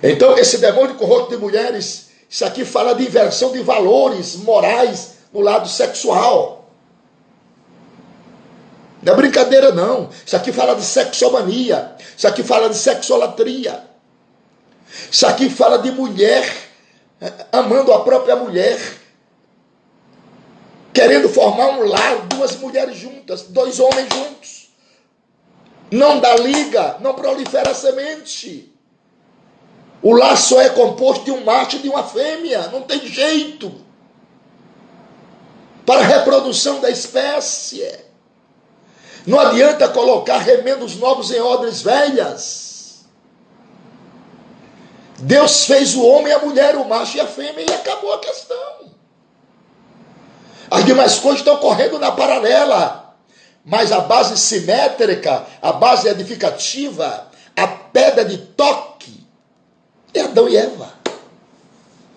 Speaker 1: Então, esse demônio com rosto de mulheres, isso aqui fala de inversão de valores morais no lado sexual. Não é brincadeira, não. Isso aqui fala de sexomania. Isso aqui fala de sexolatria. Isso aqui fala de mulher amando a própria mulher, querendo formar um lar, 2 mulheres juntas, 2 homens juntos. Não dá liga, não prolifera a semente. O lar só é composto de um macho e de uma fêmea. Não tem jeito. Para a reprodução da espécie. Não adianta colocar remendos novos em odres velhas. Deus fez o homem e a mulher, o macho e a fêmea, e acabou a questão. As demais coisas estão correndo na paralela. Mas a base simétrica, a base edificativa, a pedra de toque, é Adão e Eva.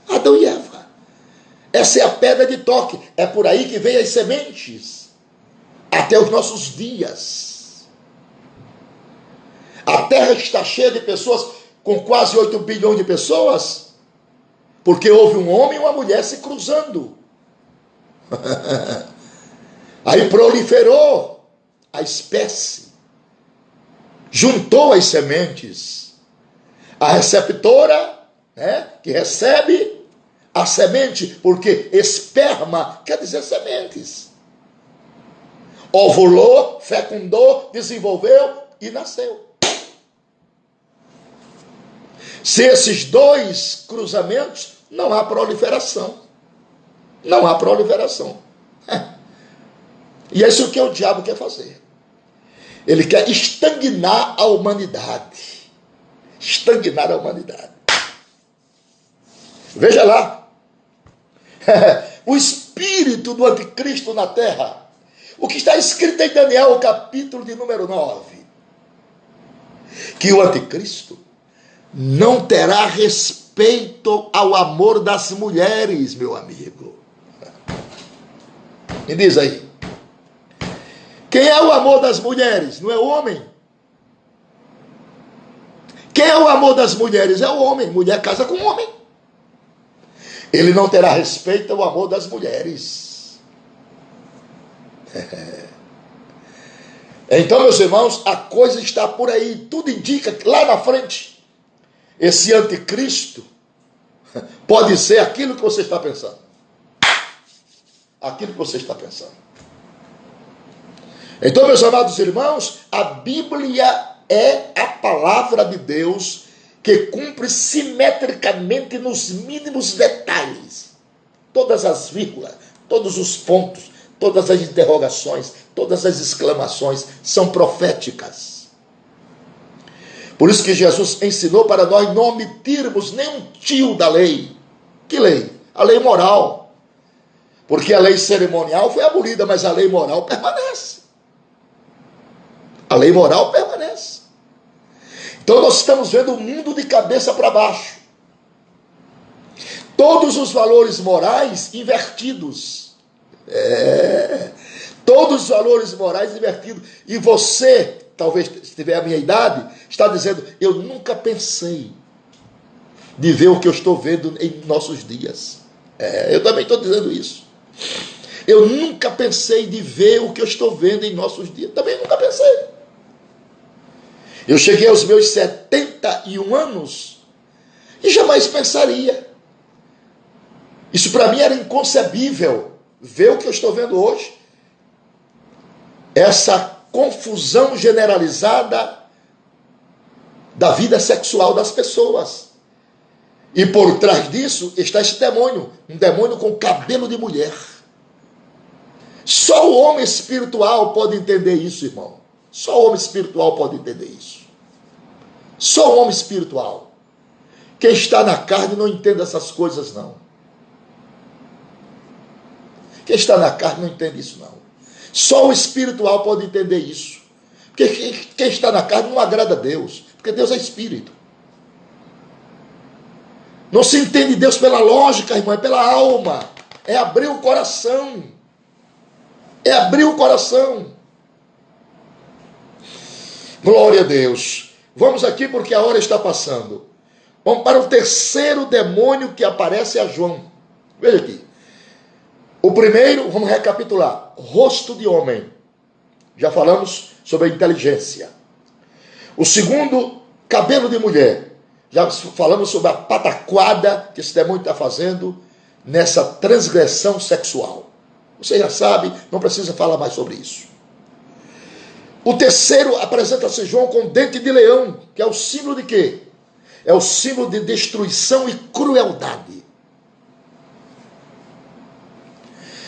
Speaker 1: Adão e Eva. Essa é a pedra de toque. É por aí que vem as sementes. Até os nossos dias. A terra está cheia de pessoas, com quase 8 bilhões de pessoas, porque houve um homem e uma mulher se cruzando. Aí proliferou a espécie. Juntou as sementes. A receptora, né, que recebe a semente, porque esperma quer dizer sementes. Ovulou, fecundou, desenvolveu e nasceu. Se esses dois cruzamentos, não há proliferação. Não há proliferação. E é isso que o diabo quer fazer. Ele quer estagnar a humanidade. Estagnar a humanidade. Veja lá. O espírito do anticristo na terra. O que está escrito em Daniel, capítulo de número 9. Que o anticristo não terá respeito ao amor das mulheres, meu amigo. Me diz aí. Quem é o amor das mulheres? Não é o homem? Quem é o amor das mulheres? É o homem. Mulher casa com homem. Ele não terá respeito ao amor das mulheres. Então, meus irmãos, a coisa está por aí. Tudo indica que lá na frente, esse anticristo pode ser aquilo que você está pensando. Aquilo que você está pensando. Então, meus amados irmãos, a Bíblia é a palavra de Deus que cumpre simetricamente nos mínimos detalhes. Todas as vírgulas, todos os pontos, todas as interrogações, todas as exclamações são proféticas. Por isso que Jesus ensinou para nós não omitirmos nenhum tio da lei. Que lei? A lei moral. Porque a lei cerimonial foi abolida, mas a lei moral permanece. A lei moral permanece. Então nós estamos vendo o mundo de cabeça para baixo. Todos os valores morais invertidos. Todos os valores morais invertidos. E você, talvez se tiver a minha idade, está dizendo, eu nunca pensei de ver o que eu estou vendo em nossos dias. Eu também estou dizendo isso. Eu nunca pensei de ver o que eu estou vendo em nossos dias. Também nunca pensei. Eu cheguei aos meus 71 anos e jamais pensaria. Isso para mim era inconcebível. Ver o que eu estou vendo hoje. Essa confusão generalizada da vida sexual das pessoas. E por trás disso está esse demônio. Um demônio com cabelo de mulher. Só o homem espiritual pode entender isso, irmão. Só o homem espiritual pode entender isso. Só o homem espiritual. Quem está na carne não entende essas coisas, não. Quem está na carne não entende isso, não. Só o espiritual pode entender isso. Porque quem está na carne não agrada a Deus. Porque Deus é espírito. Não se entende Deus pela lógica, irmão, é pela alma. É abrir o coração. É abrir o coração. Glória a Deus. Vamos aqui porque a hora está passando. Vamos para o terceiro demônio que aparece a João. Veja aqui. O primeiro, vamos recapitular. Rosto de homem. Já falamos sobre a inteligência. O segundo, cabelo de mulher. Já falamos sobre a pataquada que esse demônio está fazendo nessa transgressão sexual. Você já sabe, não precisa falar mais sobre isso. O terceiro, apresenta-se João com dente de leão, que é o símbolo de quê? É o símbolo de destruição e crueldade.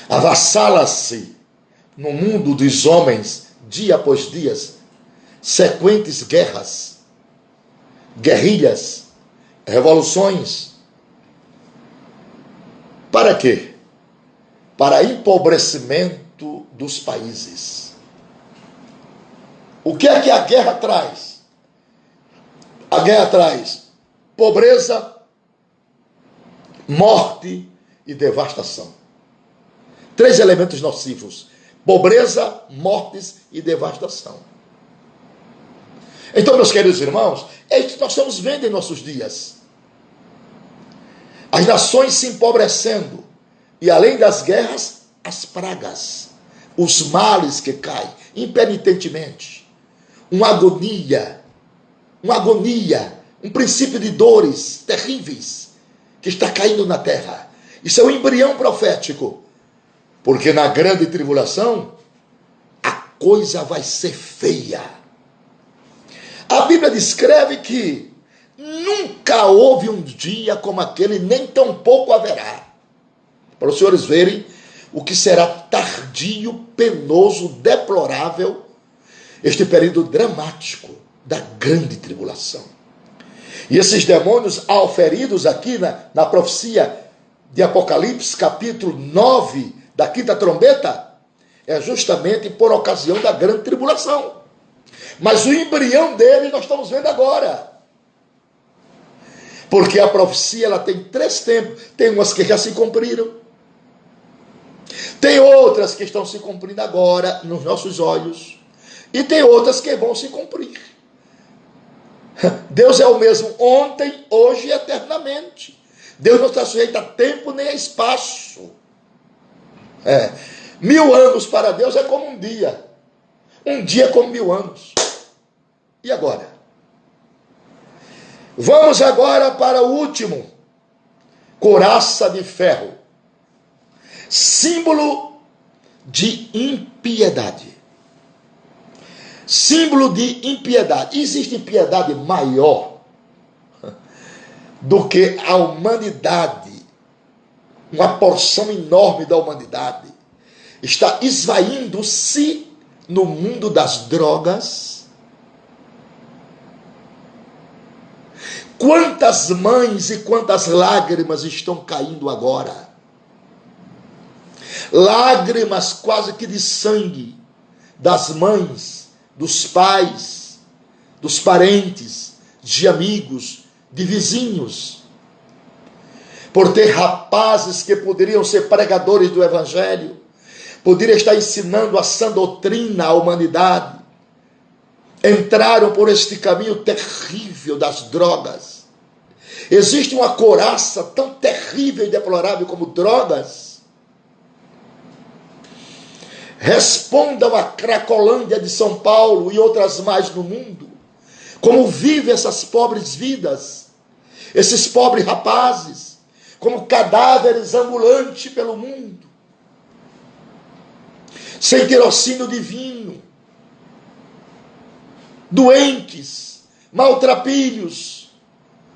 Speaker 1: Avassala-se no mundo dos homens, dia após dia, sequentes guerras, guerrilhas, revoluções. Para quê? Para empobrecimento dos países. O que é que a guerra traz? A guerra traz pobreza, morte e devastação. 3 elementos nocivos: pobreza, mortes e devastação. Então, meus queridos irmãos, é isso que nós estamos vendo em nossos dias. As nações se empobrecendo. E além das guerras, as pragas. Os males que caem impenitentemente. Uma agonia, um princípio de dores terríveis que está caindo na terra. Isso é um embrião profético. Porque na grande tribulação, a coisa vai ser feia. A Bíblia descreve que Nunca houve um dia como aquele, nem tampouco haverá. Para os senhores verem o que será tardio, penoso, deplorável, este período dramático da grande tribulação. E esses demônios auferidos aqui na profecia de Apocalipse, capítulo 9, da quinta trombeta, é justamente por ocasião da grande tribulação. Mas o embrião dele nós estamos vendo agora. Porque a profecia ela tem 3 tempos. Tem umas que já se cumpriram. Tem outras que estão se cumprindo agora nos nossos olhos. E tem outras que vão se cumprir. Deus é o mesmo ontem, hoje e eternamente. Deus não está sujeito a tempo nem a espaço. 1000 anos para Deus é como um dia. Um dia é como 1000 anos. E agora? Vamos agora para o último. Couraça de ferro. Símbolo de impiedade. Símbolo de impiedade. Existe impiedade maior do que a humanidade, uma porção enorme da humanidade, está esvaindo-se no mundo das drogas? Quantas mães e quantas lágrimas estão caindo agora? Lágrimas quase que de sangue das mães, dos pais, dos parentes, de amigos, de vizinhos, por ter rapazes que poderiam ser pregadores do evangelho, poderiam estar ensinando a sã doutrina à humanidade, entraram por este caminho terrível das drogas. Existe uma couraça tão terrível e deplorável como drogas? Respondam a Cracolândia de São Paulo e outras mais no mundo, como vivem essas pobres vidas, esses pobres rapazes, como cadáveres ambulantes pelo mundo, sem tirocínio divino, doentes, maltrapilhos,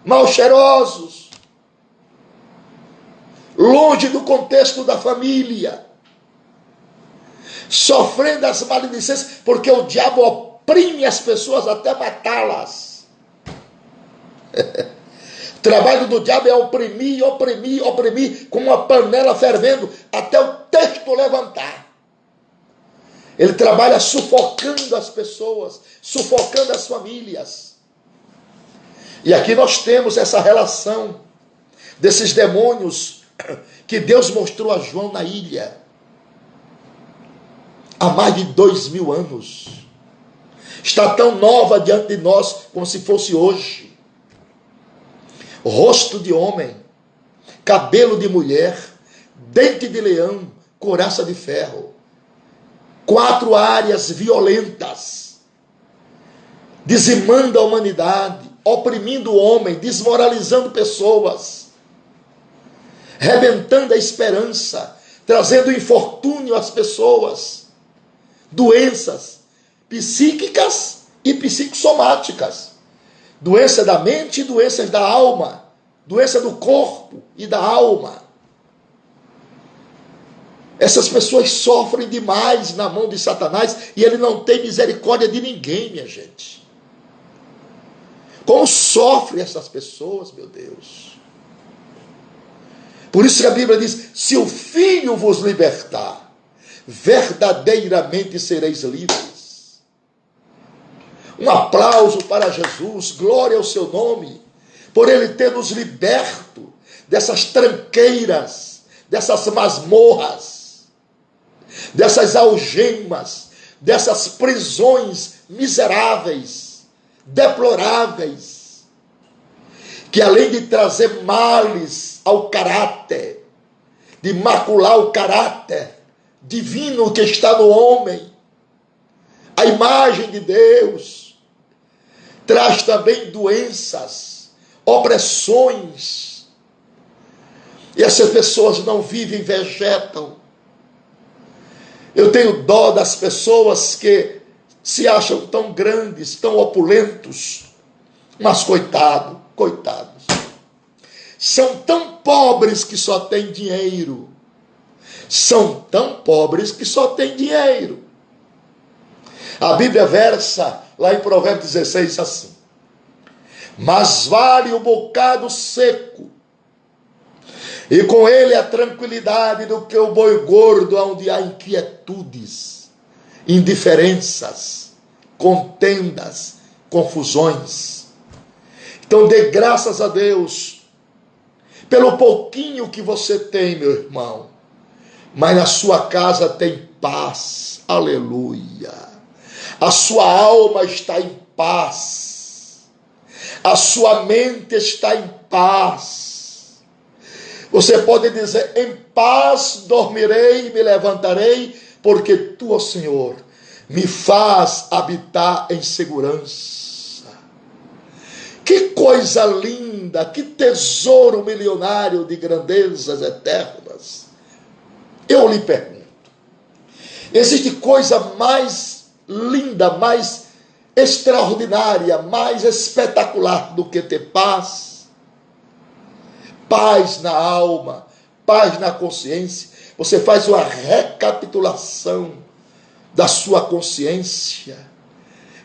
Speaker 1: mal cheirosos, longe do contexto da família, sofrendo as maledicências, porque o diabo oprime as pessoas até matá-las. O trabalho do diabo é oprimir, oprimir, oprimir, com uma panela fervendo, até o texto levantar. Ele trabalha sufocando as pessoas, sufocando as famílias. E aqui nós temos essa relação desses demônios que Deus mostrou a João na ilha. Há mais de 2000 anos. Está tão nova diante de nós como se fosse hoje. Rosto de homem, cabelo de mulher, dente de leão, couraça de ferro. 4 áreas violentas, dizimando a humanidade, oprimindo o homem, desmoralizando pessoas, rebentando a esperança, trazendo infortúnio às pessoas, doenças psíquicas e psicossomáticas, doença da mente e doenças da alma, doença do corpo e da alma. Essas pessoas sofrem demais na mão de Satanás e ele não tem misericórdia de ninguém, minha gente. Como sofrem essas pessoas, meu Deus. Por isso que a Bíblia diz, se o Filho vos libertar, verdadeiramente sereis livres. Um aplauso para Jesus, glória ao seu nome, por ele ter nos liberto dessas tranqueiras, dessas masmorras, dessas algemas, dessas prisões miseráveis, deploráveis, que além de trazer males ao caráter, de macular o caráter divino que está no homem, a imagem de Deus, traz também doenças, opressões, e essas pessoas não vivem, vegetam. Eu tenho dó das pessoas que se acham tão grandes, tão opulentos, mas coitado, coitados. São tão pobres que só têm dinheiro. São tão pobres que só têm dinheiro. A Bíblia versa lá em Provérbios 16 assim: mas vale o bocado seco, e com ele a tranquilidade, do que o boi gordo, onde há inquietudes, indiferenças, contendas, confusões. Então dê graças a Deus pelo pouquinho que você tem, meu irmão, mas na sua casa tem paz, aleluia. A sua alma está em paz, a sua mente está em paz. Você pode dizer: em paz dormirei e me levantarei, porque tu, ó Senhor, me faz habitar em segurança. Que coisa linda, que tesouro milionário de grandezas eternas. Eu lhe pergunto, existe coisa mais linda, mais extraordinária, mais espetacular do que ter paz? Paz na alma, paz na consciência. Você faz uma recapitulação da sua consciência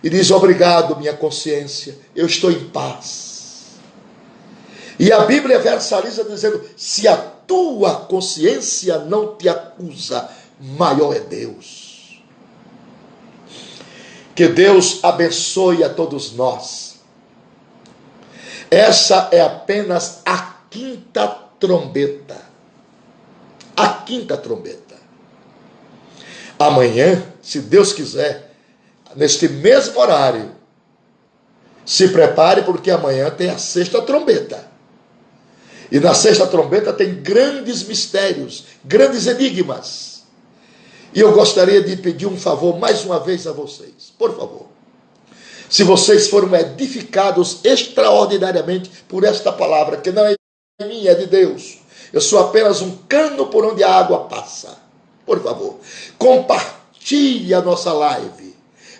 Speaker 1: e diz: obrigado, minha consciência, eu estou em paz. E a Bíblia versaliza dizendo: se a tua consciência não te acusa, maior é Deus. Que Deus abençoe a todos nós. Essa é apenas a quinta trombeta. A quinta trombeta. Amanhã, se Deus quiser, neste mesmo horário, se prepare, porque amanhã tem a sexta trombeta. E na sexta trombeta tem grandes mistérios, grandes enigmas. E eu gostaria de pedir um favor mais uma vez a vocês. Por favor, se vocês foram edificados extraordinariamente por esta palavra, que não é minha, é de Deus, eu sou apenas um cano por onde a água passa. Por favor, compartilhe a nossa live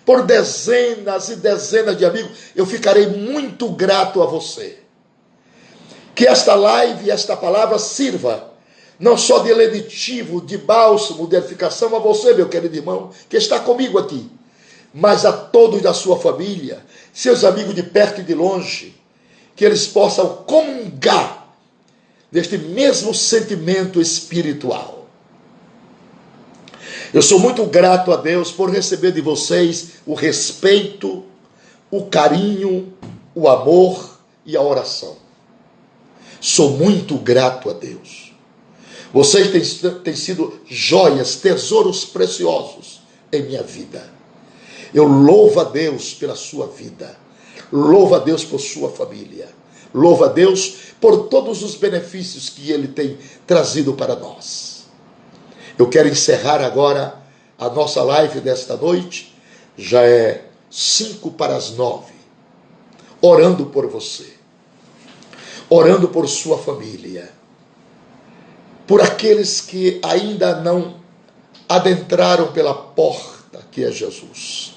Speaker 1: por dezenas e dezenas de amigos. Eu ficarei muito grato a você. Que esta live, esta palavra sirva não só de lenitivo, de bálsamo, de edificação a você, meu querido irmão, que está comigo aqui, mas a todos da sua família, seus amigos de perto e de longe, que eles possam comungar deste mesmo sentimento espiritual. Eu sou muito grato a Deus por receber de vocês o respeito, o carinho, o amor e a oração. Sou muito grato a Deus. Vocês têm sido joias, tesouros preciosos em minha vida. Eu louvo a Deus pela sua vida. Louvo a Deus por sua família. Louvo a Deus por todos os benefícios que Ele tem trazido para nós. Eu quero encerrar agora a nossa live desta noite. Já é 8:55. Orando por você. Orando por sua família. Por aqueles que ainda não adentraram pela porta que é Jesus.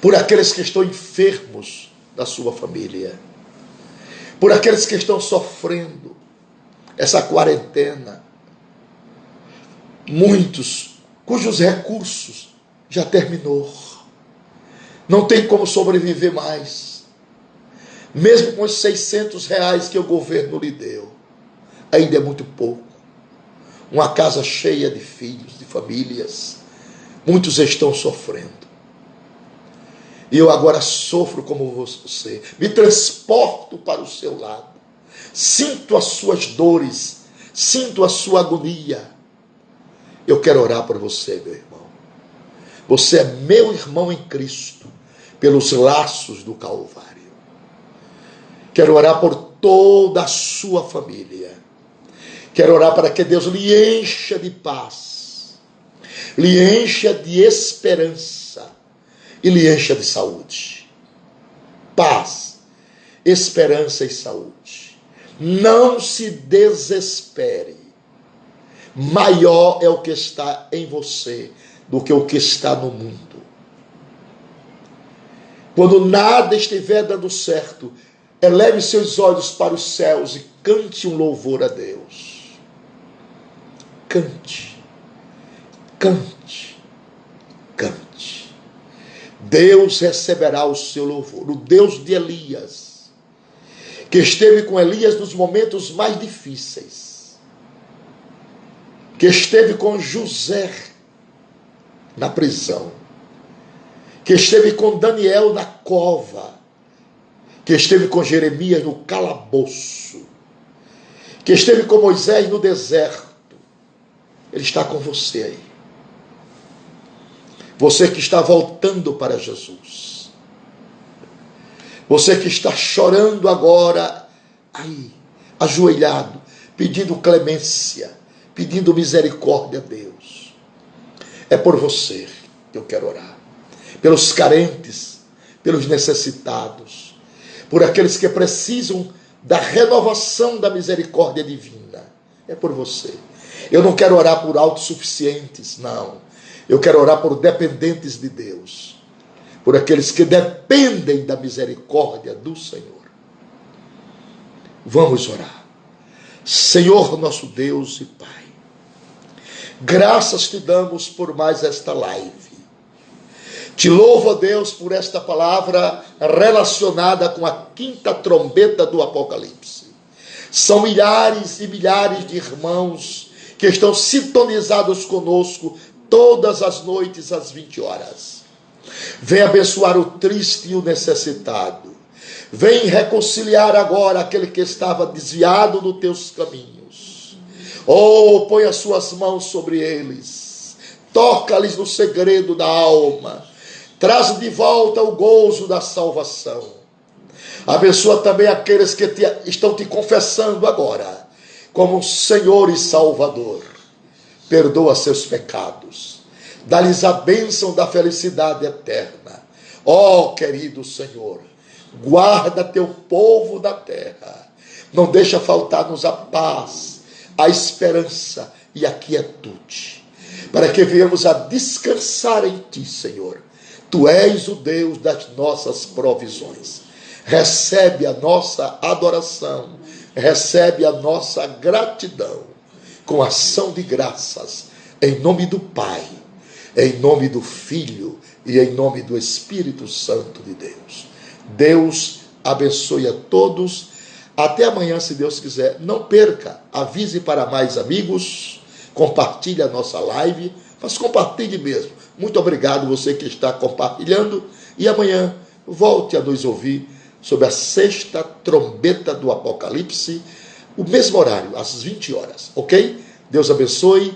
Speaker 1: Por aqueles que estão enfermos da sua família. Por aqueles que estão sofrendo essa quarentena. Muitos cujos recursos já terminou. Não tem como sobreviver mais. Mesmo com os R$600 que o governo lhe deu. Ainda é muito pouco. Uma casa cheia de filhos, de famílias. Muitos estão sofrendo. E eu agora sofro como você. Me transporto para o seu lado. Sinto as suas dores. Sinto a sua agonia. Eu quero orar por você, meu irmão. Você é meu irmão em Cristo, pelos laços do Calvário. Quero orar por toda a sua família. Quero orar para que Deus lhe encha de paz, lhe encha de esperança e lhe encha de saúde. Paz, esperança e saúde. Não se desespere. Maior é o que está em você do que o que está no mundo. Quando nada estiver dando certo, eleve seus olhos para os céus e cante um louvor a Deus. Cante, cante, cante. Deus receberá o seu louvor. O Deus de Elias, que esteve com Elias nos momentos mais difíceis, que esteve com José na prisão, que esteve com Daniel na cova, que esteve com Jeremias no calabouço, que esteve com Moisés no deserto. Ele está com você aí. Você que está voltando para Jesus. Você que está chorando agora, aí, ajoelhado, pedindo clemência, pedindo misericórdia a Deus. É por você que eu quero orar. Pelos carentes, pelos necessitados, por aqueles que precisam da renovação da misericórdia divina. É por você. Eu não quero orar por autossuficientes, não. Eu quero orar por dependentes de Deus, por aqueles que dependem da misericórdia do Senhor. Vamos orar. Senhor nosso Deus e Pai, graças te damos por mais esta live. Te louvo, ó Deus, por esta palavra relacionada com a quinta trombeta do Apocalipse. São milhares e milhares de irmãos que estão sintonizados conosco todas as noites às 20 horas. Vem abençoar o triste e o necessitado. Vem reconciliar agora aquele que estava desviado dos teus caminhos. Oh, põe as suas mãos sobre eles. Toca-lhes no segredo da alma. Traz de volta o gozo da salvação. Abençoa também aqueles que estão te confessando agora como Senhor e Salvador. Perdoa seus pecados. Dá-lhes a bênção da felicidade eterna. Ó, querido Senhor, guarda teu povo da terra. Não deixa faltar-nos a paz, a esperança e a quietude, para que venhamos a descansar em ti, Senhor. Tu és o Deus das nossas provisões. Recebe a nossa adoração, recebe a nossa gratidão, com ação de graças, em nome do Pai, em nome do Filho e em nome do Espírito Santo de Deus. Deus abençoe a todos. Até amanhã, se Deus quiser. Não perca, avise para mais amigos, compartilhe a nossa live, mas compartilhe mesmo. Muito obrigado você que está compartilhando, e amanhã volte a nos ouvir sobre a sexta trombeta do Apocalipse, o mesmo horário, às 20 horas, ok? Deus abençoe